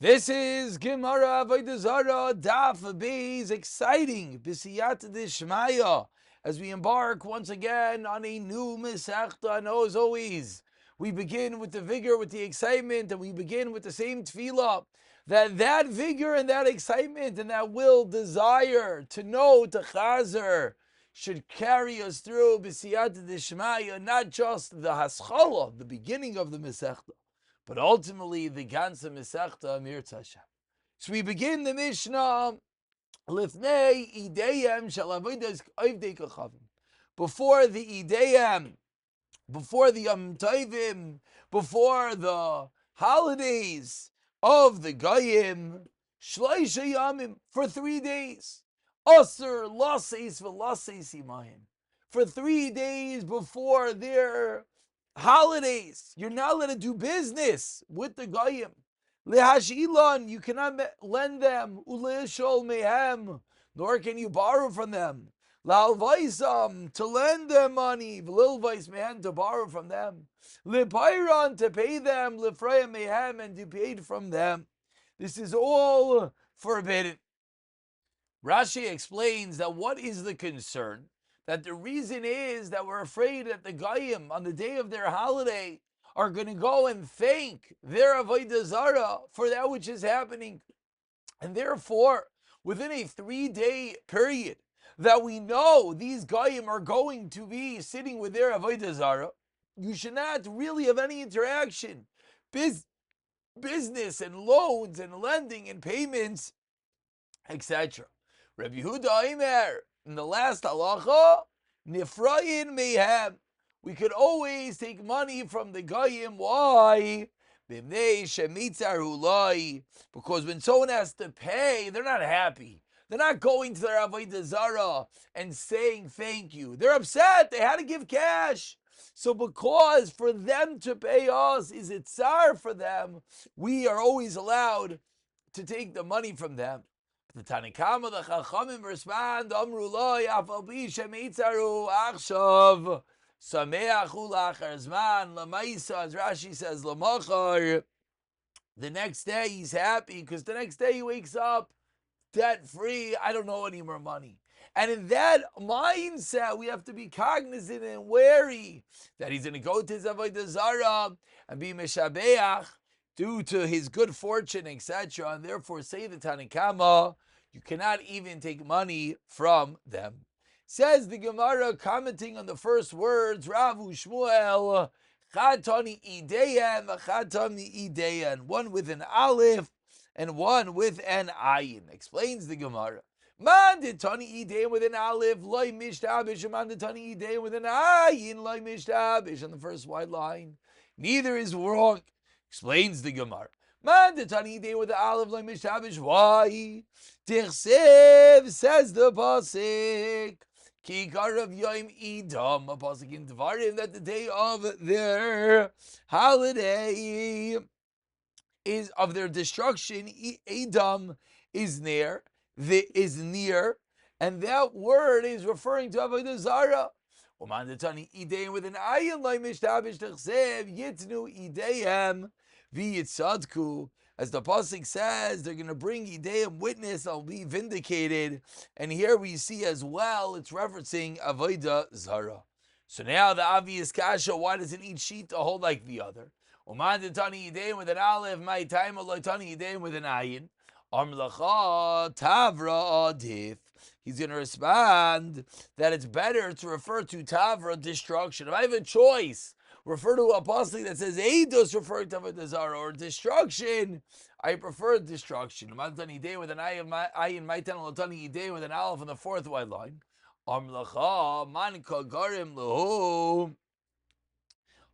This is Gemara Avodah Zarah Daf Beis, exciting B'siyata Dishmaya as we embark once again on a new Masechta. And as always, we begin with the vigor, with the excitement, and we begin with the same tefillah. That vigor and that excitement and that will, desire to know, to chazer, should carry us through B'siyata Dishmaya, not just the haschala, the beginning of the Masechta, but ultimately the ganze Masechta Amir Tasha. So we begin the Mishnah Lifnei Ideyem Shel Avodas Ovdei Kochavim. Before the Ideyem, before the Yom Tovim, before the holidays of the Goyim, Shloisha Yamim, for 3 days. Aser Laseis V'Laseis Imayim. For 3 days before their holidays, you're not allowed to do business with the Goyim. Lehashilon, you cannot lend them. Uleshol mehem, nor can you borrow from them. La'alvaisam, to lend them money. V'lilvais mehem, to borrow from them. Lepayron, to pay them. Lefraya mehem, and to be paid from them. This is all forbidden. Rashi explains that what is the concern? That the reason is that we're afraid that the Goyim, on the day of their holiday, are going to go and thank their Avodah Zarah for that which is happening. And therefore, within a 3-day period that we know these Goyim are going to be sitting with their Avodah Zarah, you should not really have any interaction. Business and loans and lending and payments, etc. Rabbi Yehuda Omer, in the last halacha, nifrayin mehem. We could always take money from the Goyim. Why? Because when someone has to pay, they're not happy. They're not going to their Avodah Zarah and saying thank you. They're upset. They had to give cash. So because for them to pay us is a tsar for them, we are always allowed to take the money from them. The Tanakama, the Chachamim respond, Amru lo yafal bi shemitzaru achshav sameachu lachar zman lamaisa, as Rashi says, lamachar. The next day he's happy because the next day he wakes up debt free. I don't know any more money. And in that mindset, we have to be cognizant and wary that he's going to go to his Avodah Zarah and be meshabeach due to his good fortune, etc. And therefore, say the Tanakama, you cannot even take money from them. Says the Gemara, commenting on the first words, Ravu Shmuel, Chatani Ideyan, Chatani Ideyan, one with an aleph and one with an ayin. Explains the Gemara. Man did Tani Ideyan with an aleph, loy mishtabish, man did Tani Ideyan with an ayin, loy mishtabish, on the first wide line. Neither is wrong. Explains the Gemara. Man the Tani Day with the Aleph like Mishtabish. Why? Tichsev, says the Pasik. Kikar of Yom Edom, a Pasik in Devarim, that the day of their holiday is of their destruction. Edom is near, and that word is referring to Avodah Zarah. Uman the Tani Ideim with an ayin like Mishtabish Tichsev Yitnu Ideim. V'yitzadku, as the pasuk says, they're going to bring Ideim witness, they'll be vindicated. And here we see as well, it's referencing Avodah Zarah. So now the obvious kasha, why doesn't each sheet hold like the other? Uman detani Ideim with an aleph, my time tani Ideim with an ayin. Amlacha Tavra Adif. He's going to respond that it's better to refer to Tavra, destruction. If I have a choice, refer to a pasuk that says Eidos referring to Avodah Zarah or destruction, I prefer destruction. Matani day with an ayin, maitan latani day with an aleph on the fourth wide line. Amlacha man kagarim lehu.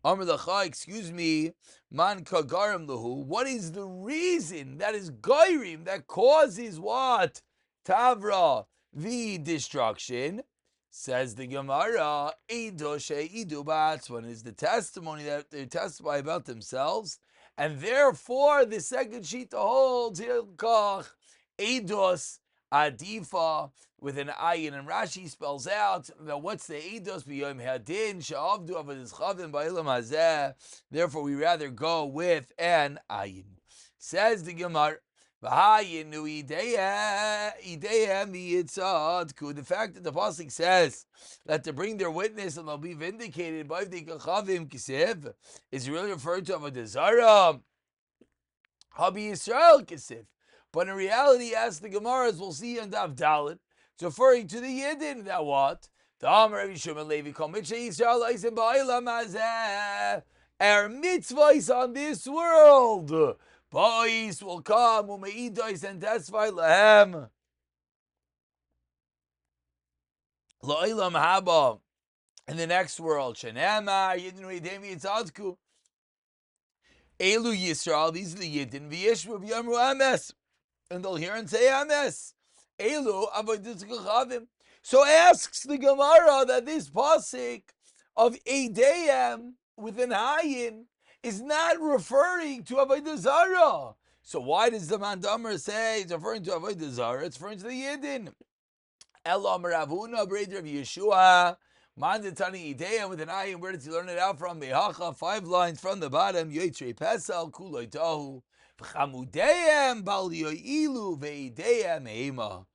Amlacha, excuse me, man kagarim lehu. What is the reason that is gairim that causes what? Tavra, the destruction. Says the Gemara, one is the testimony that they testify about themselves, and therefore the second sheet holds Hilkach Eidos Adifa with an ayin, and Rashi spells out that what's the Eidos b'yom hadin she'avdu avodas chavim ba'ilam hazeh. Therefore, we rather go with an ayin. Says the Gemara, the fact that the pasuk says that to bring their witness and they'll be vindicated by the kachavim kisiv is really referred to Avodah Zarah, Habi Yisrael kisiv. But in reality, as the Gemara, as we'll see in Daf Dalet, it's referring to the Yidden that what? Our mitzvahs on this world, boys will come and testify lahem la'olam haba in the next world. Shenemar Yidden Reidemi Yitzadku Elu Yisrael. These are the Yidden v'yishmu v'yamru ames, and they'll hear and say ames. Elu avodas kachavim. So asks the Gemara that this pasuk of Eideyem with an ayin is not referring to Avodah Zarah. So why does the Mandamer say it's referring to Avodah Zarah? It's referring to the Yidden. Elam Ravuna, brother of Yeshua, Mandatani Eideyem with an ayin. Where does he learn it out from? Behacha, 5 lines from the bottom. Yoitrei Pesel, Kuloi Tahu, V'chamudeyem, Bal Yoilu, Ve'eideyem Eima.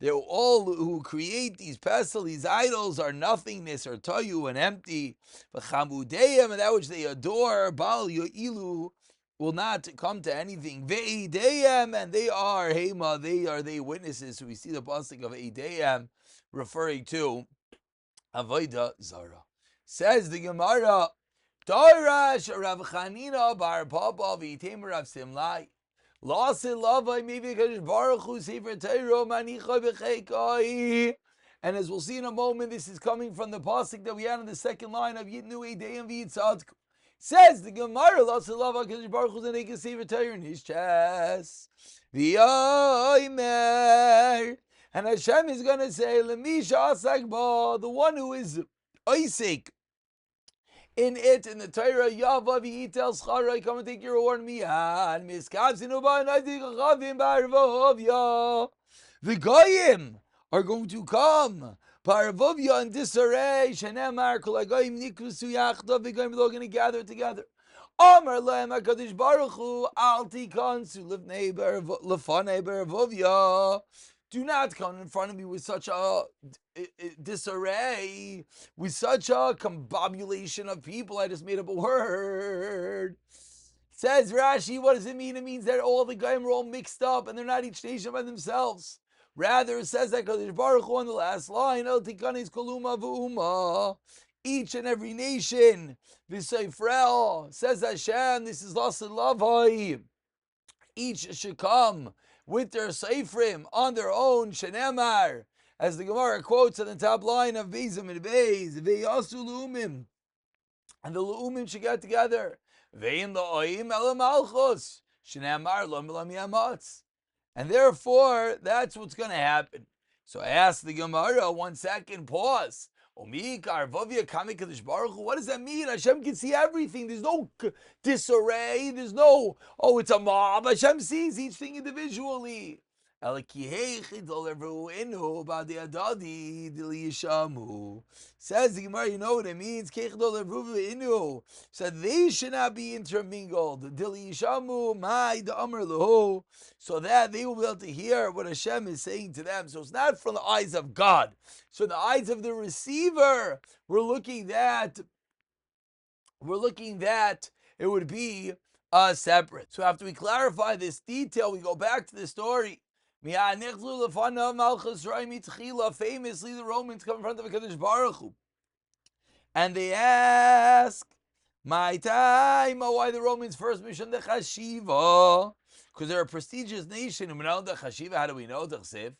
They're all who create these pesel, these idols, are nothingness, or toyu, and empty. But chamudeyim, and that which they adore, bal yo'ilu, will not come to anything. Ve'ideyim, and they are hema, they witnesses. So we see the pasuk of eideyim referring to Avodah Zarah. Says the Gemara, Darash Rav Chanina bar Papa v'yitem Rav Simlai. And as we'll see in a moment, this is coming from the pasuk that we had in the second line of Yitnu Eideyim v'Yitzadku. Says the Gemara, Love HaKadosh Baruch Hu and a sefer Torah in his chest. V'yomer, and Hashem is going to say, Lemisha asak ba, the one who is Isaac in it, in the Torah, Yava v'yitel schara, come and take your reward miyan. Miskabzinu ba'anaydi chachavim ba'arvovya. The goyim are going to come ba'arvovya in disarray. Shenemar kol hagoyim nikrusu yachdav. The goyim are all going to gather together. Amar lehem HaKadosh Baruch Hu al tikansu lefnei ba'arvovya. Do not come in front of me with such a disarray, with such a combobulation of people. I just made up a word. Says Rashi, what does it mean? It means that all the Goyim are all mixed up and they're not each nation by themselves. Rather, it says that Kadosh Baruch Hu on the last line, El Tikanis Koluma V'uma, each and every nation, V'Seifrel, says Hashem, this is Lassad Lavai. Each should come with their seifrim on their own, shenemar, as the Gemara quotes on the top line of Bezim and Bez, ve'yasu lu'umim, and the lu'umim should get together, ve'im la'oim elam malchus, shenemar lo milam yamatz, and therefore that's what's going to happen. So I asked the Gemara, 1 second, pause. What does that mean? Hashem can see everything. There's no disarray. There's no, it's a mob. Hashem sees each thing individually. Says the Gemara, you know what it means? So they should not be intermingled. So that they will be able to hear what Hashem is saying to them. So it's not from the eyes of God. So in the eyes of the receiver, we're looking that it would be separate. So after we clarify this detail, we go back to the story. Famously, the Romans come in front of HaKadosh Baruch Hu, and they ask, "My time, why the Romans first mentioned the Chashiva? Because they're a prestigious nation. How do we know the Chsiv?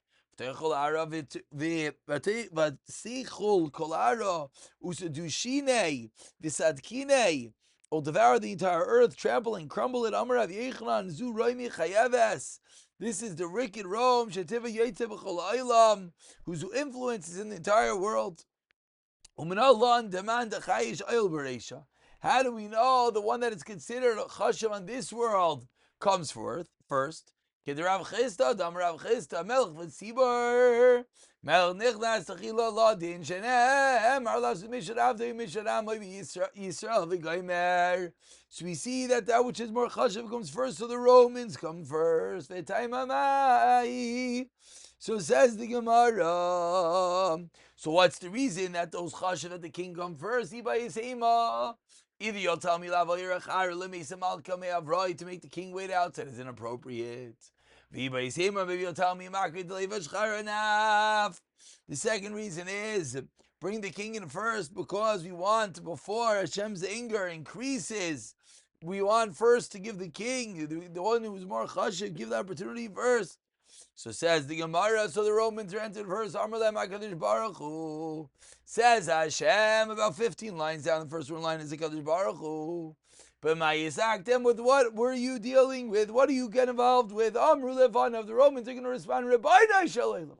Will devour the entire earth, trample and crumble it. Amar Yechlan Zu Roimi Chayeves. This is the wicked Rome, Shetiva Yetze B'chol Olam, whose influence is in the entire world. How do we know the one that is considered Chashav on this world comes forth first? Rav Chisda, Dam Rav Chisda, Melech v'tzibor, Melech nichnas techila ladin, shenem, arlas misharavdei misharam, Yisrael v'goymer. So we see that which is more chashav comes first, so the Romans come first. V'taimamai. So says the Gemara. So what's the reason that those chashav at the king come first? Either you'll tell me to make the king wait out, that is inappropriate. Maybe you'll tell me enough. The second reason is bring the king in first because we want, before Hashem's anger increases, we want first to give the king, the one who's more chashiv, give the opportunity first. So says the Gemara, so the Romans entered first. Amarlem HaKadosh Baruch Hu. Says Hashem, about 15 lines down, the first one line is the Kadosh Baruch Hu. But my Yisaktem, with what were you dealing with? What do you get involved with? Amru Levan of the Romans are going to respond, Rabbeinu Shalom.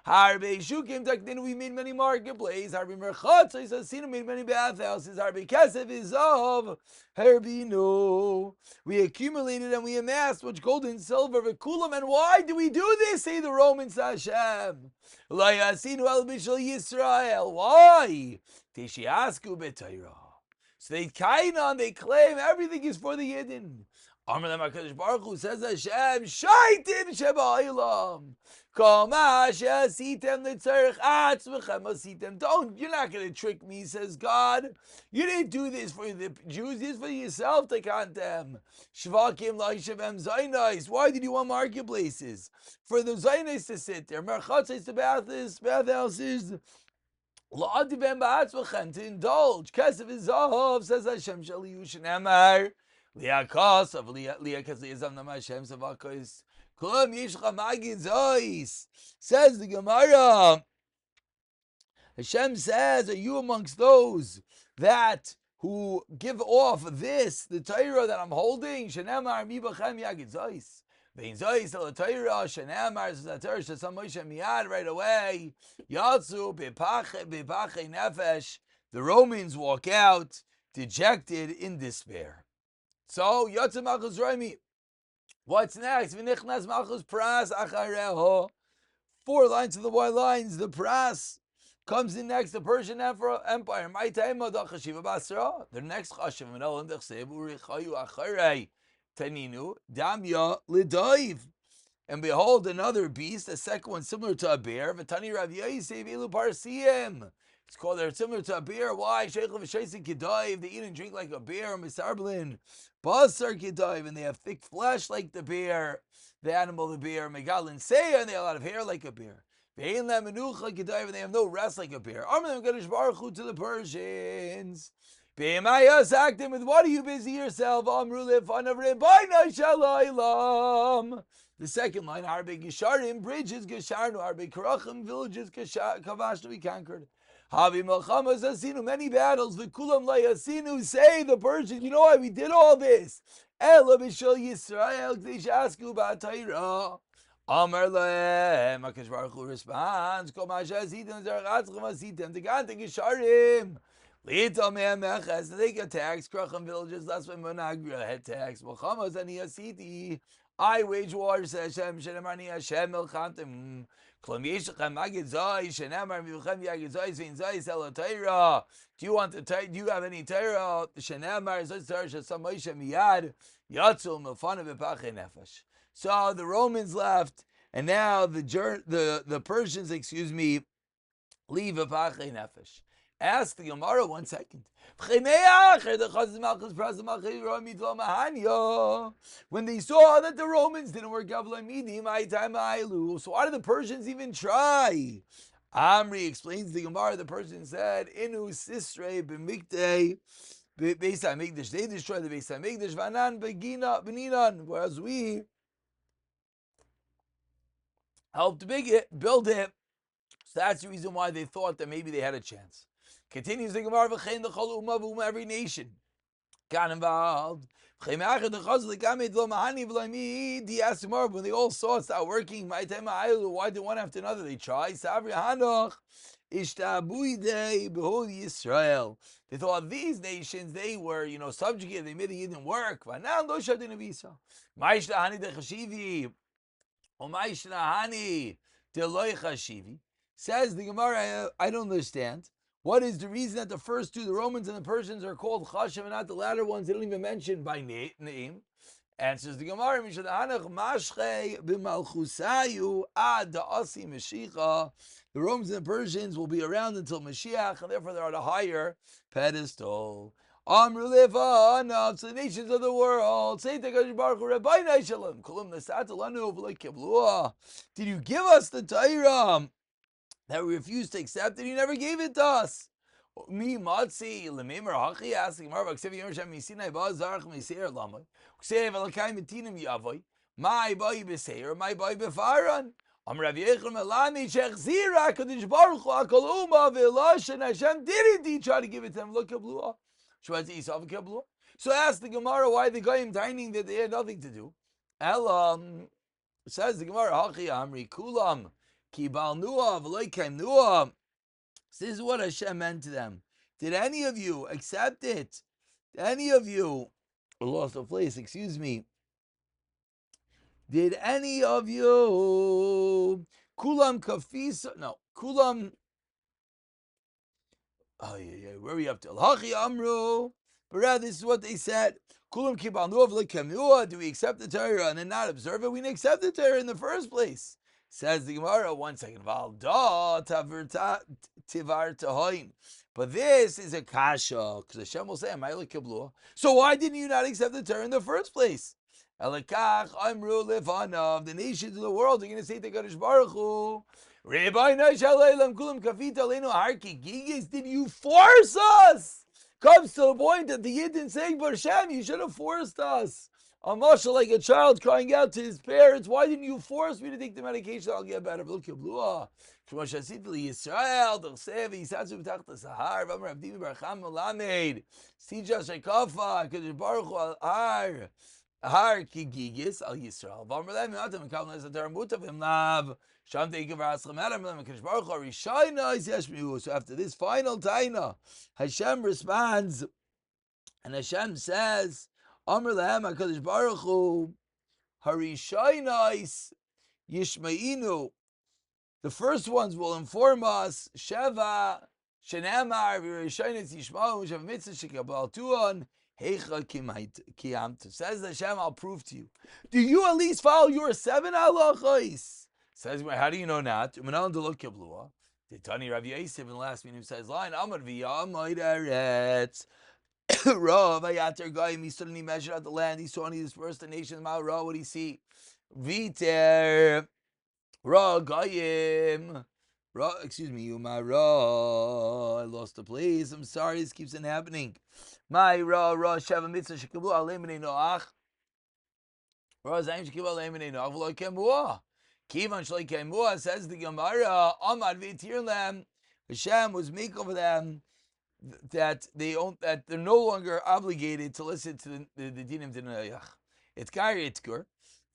Harbe Shukim Takdin, we made many marketplaces. Harbe Merchatz, I said, made many bathhouses. Harbe Kesef Izov, Herbinu. We accumulated and we amassed much gold and silver. V'kulam, and why do we do this? Say the Romans, Hashem. Lo Yasinu El Bishal Yisrael. Why? Tishiasku B'Torah. So they claim everything is for the Yidden. Amar Lem HaKadosh Baruch Hu, says Hashem, Shaitim Sheba'olam. Don't, you're not going to trick me, says God. You didn't do this for the Jews, this is for yourself to condemn. Shvakim Laishavem Zainais. Why did you want marketplaces? For the Zainais to sit there. Merchatzes, the bathhouses. To indulge. Kesef Izov, says Hashem, Shali Yushin Amar. Liakos of Liakas Liazam Nam Hashem Savakos. Says the Gemara, Hashem says, are you amongst those that who give off this, the Torah that I'm holding? Shenemar mi b'chem yagid zois. Vein zois el Torah, shenemar says the Torah shesam Moshe miyad right away. Yatsu bepache nefesh. The Romans walk out dejected in despair. So Yatsu Malchus Roimi. What's next? V'nichnas Malchus Pras achareho. 4 lines of the white lines. The Pras comes in next. The Persian Empire. My time Chashiva Basra. The next Chashiv Menelim Dechsevu Richayu Acharei Taninu Damya Lidoiv. And behold, another beast, a second one similar to a bear. V'tani Rav Yosef Elu Parsiyim. It's called, they're similar to a bear. Why? They eat and drink like a bear. Misarblin. Basar Kidav. And they have thick flesh like the bear. The animal, the bear. Megalin Seya. And they have a lot of hair like a bear. And they have no rest like a bear. Armalim Kadosh Baruch Hu to the Persians. With what are you busy yourself? The second line, Harbe Gisharim, bridges, Gisharnu, Harbe Karachim, villages, Kavashnu, we conquered. Havi Melchamas Asinu, many battles, Vikulam Layasinu, say the Persians, you know why we did all this? Ela Bishal Yisrael, Kdishasku Bataira. Amar Lehem, HaKadosh Baruch Hu responds, Kol Masha Asitem, Zerachatzchem Asitem, Tegante Gisharim. Little man meches, they get tax, Krachim villages, that's when Monagra had tax. Melchamas Ani Asiti. I wage war, says Hashem, Shenemar Hashem Melchantem. Klom Yeshachem Magid Zoi, Shenemar Mivchem Yagid Zoi, Svein Zoi, Sela Torah. Do you have any Torah? Shenemar Zoi Torah, Shesam Moshe Miyad, Yatzul Milfana B'Pachei Nefesh. So the Romans left, and now the Persians, leave B'Pachei Nefesh. Ask the Gemara 1 second. When they saw that the Romans didn't work out, so why did the Persians even try? Amri explains the Gemara. The Persian said, "Inu sisrei b'mikdei beis hamikdash." They destroyed the beis hamikdash. Vanan beninan, whereas we helped build it. So that's the reason why they thought that maybe they had a chance. Continues the Gemara, every nation got involved. When they all saw it start working, why did one after another they try? They thought these nations, they were, subjugated, they made it didn't work. Umaishnahani deloy chashivi. Says the Gemara, I don't understand. What is the reason that the first two, the Romans and the Persians, are called chashiv and not the latter ones? They don't even mention by name. Answers the Gemara, Mishadanach Mashche b'malchusayu ad da'asi Mashiach. The Romans and the Persians will be around until Mashiach, and therefore they're on a higher pedestal. Amru levanav, to the nations of the world. Say to God Baruch Hu, Rabbeinu Shalom, Kolum Nasat Lanu V'Lo Kiblua. Did you give us the Torah that we refused to accept, and you never gave it to us? Mi matzi lememer hachi, asking Marva Ksev Yom Shem Misinai Ba Zarach Meseir Lamai Ksev Elakai Metinim Yavoy my boy Beseir my boy Befaran Am Rav Yechon Melami Shech Zira Kadosh Baruch Hu Akol Uma V'Elosh and Hashem didn't try to give it to them. Look Kablua Shvaz Isav Kablua. So ask the Gemara why the Goyim dining that they had nothing to do. Elam says the Gemara Hachi Amri Kulam Kibal Nuah V'Loi Kaim Nuah. This is what Hashem meant to them. Did any of you accept it? Did any of you lost a place? Excuse me. Did any of you kulam kafisa? No, kulam. Oh yeah. Where are we up to? Hachi amru. But rather, this is what they said. Kulam kibal nuav lekamua. Do we accept the Torah and then not observe it? We didn't accept the Torah in the first place. Says the Gemara, 1 second. But this is a kasha, because Hashem will say, so why didn't you not accept the Torah in the first place? The nations of the world are going to say to Kadosh Baruch Hu, did you force us? Comes to the point that the Yidden saying, but Hashem, you should have forced us. A mashal like a child crying out to his parents, why didn't you force me to take the medication? I'll get better. Look, Yisrael, Dorsevi, Satsu B'tach Sahar, Vamar Abdim Baracham Melamed, Sija Shekafa, Kadosh Baruch Hu Har Kigigis Al Yisrael, Vamar Lem Yatam Kam Les Atar Mutavim Lav, Sham Teikav Rascham Adam Lem Kadosh Baruch Hu Rishayna Is Yeshmiu. So after this final taina, Hashem responds, and Hashem says, Amr Lahem HaKadosh Baruch Hu Harishaynos Yishmainu. The first ones will inform us. Sheva Shenamar V'Rishaynos Yishmau Shav Mitzvah Shekabal Tuon Heicha Kiyamtu. Says Hashem, I'll prove to you. Do you at least follow your 7 halachos? Says, how do you know not? Umanal Delok Kiblua. Tani Rav Yosef in the last minute says line Amar V'Yamid Eretz. Rav Ayater Goyim, he suddenly measured out the land, he saw and he dispersed the nations. Ra, what did he see? Viter Ra Goyim. Ra, excuse me, Ra. I lost the place. I'm sorry, this keeps on happening. My Ra Sheva Mitzvah Shekablu Alemene Noach. Ra Zaim Shekablu Alemene Noach V'lo Kemua. Kivan Shloi Kemua, says the Gemara, Amad V'tir Lem. Hashem was make over them that they're no longer obligated to listen to the dinim dinayach. It's Gari Itzkur.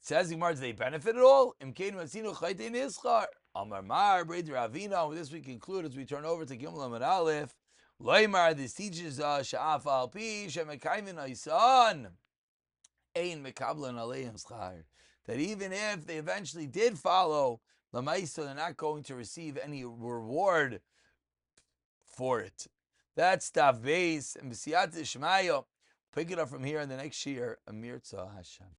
Says the Gemara, do they benefit at all? Imkein Masinu Chaytein Ischar. Amar Mar Breid Ravina. With this we conclude as we turn over to Gimel and Aleph. Loimar, this teaches us Sha'af Al Pi Shemekaymin Aisan Ein Mekablan Aleim Schar. That even if they eventually did follow Lamaisa, they're not going to receive any reward for it. That's Daf Beis and B'siyat Ishmael. Pick it up from here in the next year. Amir Tzah Hashem.